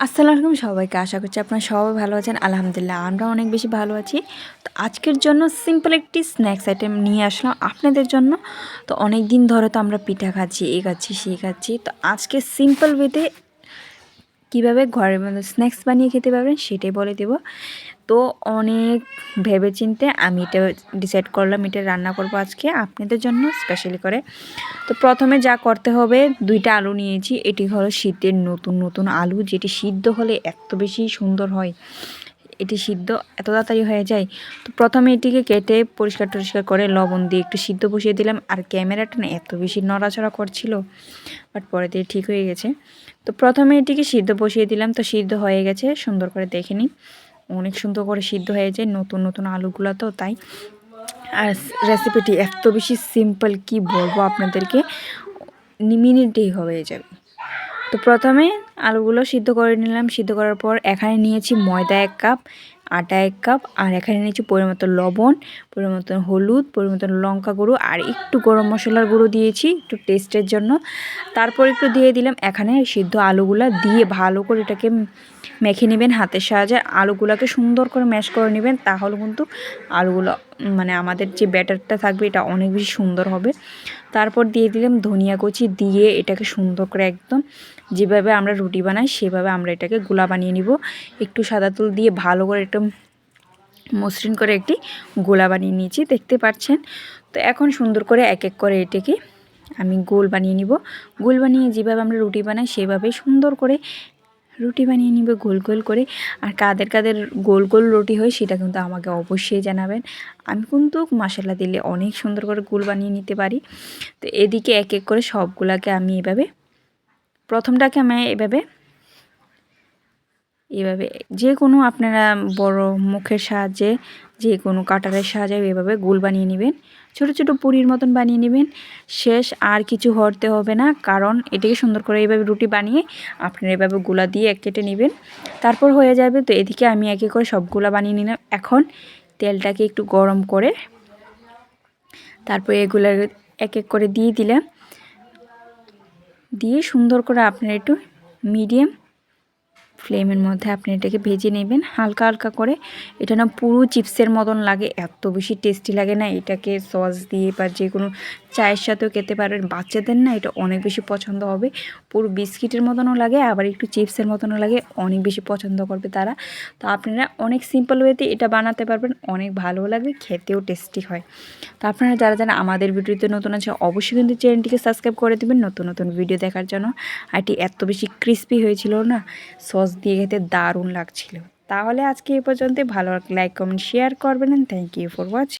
আসসালামু আলাইকুম সবাইকে। আশা করছি আপনারা সবাই ভালো আছেন। আলহামদুলিল্লাহ আমরা অনেক বেশি ভালো আছি। তো আজকের জন্য সিম্পল একটি স্ন্যাক্স আইটেম নিয়ে আসলাম আপনাদের জন্য। তো অনেক দিন ধরে তো আমরা পিঠা খাচ্ছি, এই খাচ্ছি, সেই খাচ্ছি। তো আজকে সিম্পল ওয়েতে কীভাবে ঘরের মধ্যে স্ন্যাক্স বানিয়ে খেতে পারবেন সেটাই বলে দেব। তো অনেক ভেবেচিন্তে আমি এটা ডিসাইড করলাম এটা রান্না করব আজকে আপনাদের জন্য স্পেশালি করে। তো প্রথমে যা করতে হবে, 2টা আলু নিয়েছি। এটি হলো শীতের নতুন নতুন আলু, যেটি সিদ্ধ হলে এত বেশি সুন্দর হয়। এটি সিদ্ধ এত তাড়াতাড়ি হয়ে যায়। তো প্রথমে এটিকে কেটে পরিষ্কার টরিষ্কার করে লবণ দিয়ে একটু সিদ্ধ বসিয়ে দিলাম। আর ক্যামেরাটা না এত বেশি নড়াচড়া করছিল, বাট পরে দিয়ে ঠিক হয়ে গেছে। তো প্রথমে এটিকে সিদ্ধ বসিয়ে দিলাম। তো সিদ্ধ হয়ে গেছে, সুন্দর করে দেখে নিন। অনেক সুন্দর করে সিদ্ধ হয়ে যায় নতুন নতুন আলুগুলো, তো তাই। আর রেসিপিটি এত বেশি সিম্পল, কি বলবো আপনাদেরকে, মিনিটেই হয়ে যাবে। তো প্রথমে আলুগুলো সিদ্ধ করে নিলাম। সিদ্ধ করার পর এখানে নিয়েছি ময়দা 1 কাপ, আটা 1 কাপ, আর এখানে নিয়েছি পরিমতো লবণ, পরিমতো হলুদ, পরিমতো লঙ্কা গুঁড়ো, আর একটু গরম মশলার গুঁড়ো দিয়েছি একটু টেস্টের জন্য। তারপর একটু দিয়ে দিলাম এখানে সিদ্ধ আলুগুলো দিয়ে ভালো করে এটাকে মেখে নেবেন হাতের সাহায্যে। আলুগুলোকে সুন্দর করে ম্যাশ করে নেবেন, তাহলে কিন্তু আলুগুলো মানে আমাদের যে ব্যাটারটা থাকবে এটা অনেক বেশি সুন্দর হবে। তারপর দিয়ে দিলাম ধনিয়া কুচি, দিয়ে এটাকে সুন্দর করে একদম যেভাবে আমরা রুটি বানাই সেভাবে আমরা এটাকে গোলা বানিয়ে নিব। একটু সাদা তেল দিয়ে ভালো করে একটু মসৃণ করে একটি গোলা বানিয়ে নিয়েছি, দেখতে পাচ্ছেন। তো এখন সুন্দর করে এক এক করে এটাকে আমি গোল বানিয়ে নিব। গোল বানিয়ে যেভাবে আমরা রুটি বানাই সেভাবেই সুন্দর করে রুটি বানিয়ে নিব গোল গোল করে। আর কাদের কাদের গোল গোল রুটি হয় সেটা কিন্তু আমাকে অবশ্যই জানাবেন। আমি কিন্তু মশলা দিলে অনেক সুন্দর করে গোল বানিয়ে নিতে পারি। তো এদিকে এক এক করে সবগুলাকে আমি এভাবে, প্রথমটাকে আমি এভাবে যে কোনো আপনারা বড় মুখের সাহায্যে, যে কোনো কাটারের সাহায্যে এভাবে গোল বানিয়ে নেবেন, ছোট ছোট পুরির মতন বানিয়ে নেবেন। শেষ আর কিছু হতে হবে না, কারণ এটাকে সুন্দর করে এইভাবে রুটি বানিয়ে আপনারা এভাবে গোলা দিয়ে কেটে নেবেন, তারপর হয়ে যাবে। তো এদিকে আমি এক এক করে সবগুলা বানিয়ে নিলাম। এখন তেলটাকে একটু গরম করে তারপর এগুলো এক এক করে দিয়ে দিলাম। দিয়ে সুন্দর করে আপনারা একটু মিডিয়াম ফ্লেমের মধ্যে আপনি এটাকে ভেজে নেবেন হালকা হালকা করে। এটা না পুরো চিপসের মতন লাগে, এত বেশি টেস্টি লাগে না। এটাকে সস দিয়ে বা যে কোনো চায়ের সাথেও খেতে পারবেন। বাচ্চাদের না এটা অনেক বেশি পছন্দ হবে। পুরো বিস্কিটের মতনও লাগে, আবার একটু চিপসের মতনও লাগে, অনেক বেশি পছন্দ করবে তারা। তো আপনারা অনেক সিম্পল ওয়েতে এটা বানাতে পারবেন, অনেক ভালো লাগবে, খেতেও টেস্টি হয়। তো আপনারা যারা যারা আমাদের ভিডিওতে নতুন আছে অবশ্যই কিন্তু চ্যানেলটিকে সাবস্ক্রাইব করে দেবেন নতুন নতুন ভিডিও দেখার জন্য। আর এটি এত বেশি ক্রিস্পি হয়েছিল না, সস দিয়ে খেতে দারুণ লাগছিল। তাহলে আজকে এই পর্যন্ত, ভালো লাইক কমেন্ট শেয়ার করবেন। Thank you for watching.